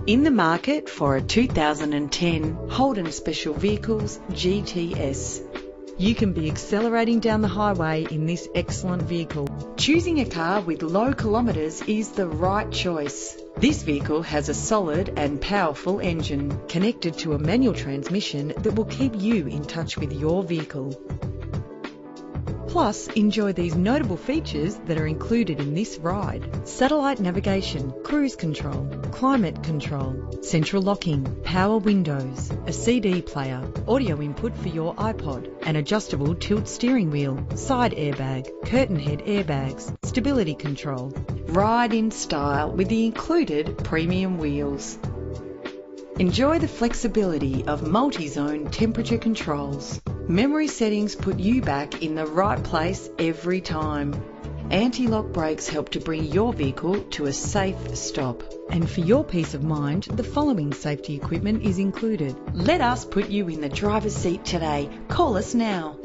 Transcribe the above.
In the market for a 2010 Holden Special Vehicles GTS. You can be accelerating down the highway in this excellent vehicle. Choosing a car with low kilometres is the right choice. This vehicle has a solid and powerful engine connected to a manual transmission that will keep you in touch with your vehicle. Plus, enjoy these notable features that are included in this ride: satellite navigation, cruise control, climate control, central locking, power windows, a CD player, audio input for your iPod, an adjustable tilt steering wheel, side airbag, curtain head airbags, stability control. Ride in style with the included premium wheels. Enjoy the flexibility of multi-zone temperature controls. Memory settings put you back in the right place every time. Anti-lock brakes help to bring your vehicle to a safe stop. And for your peace of mind, the following safety equipment is included. Let us put you in the driver's seat today. Call us now.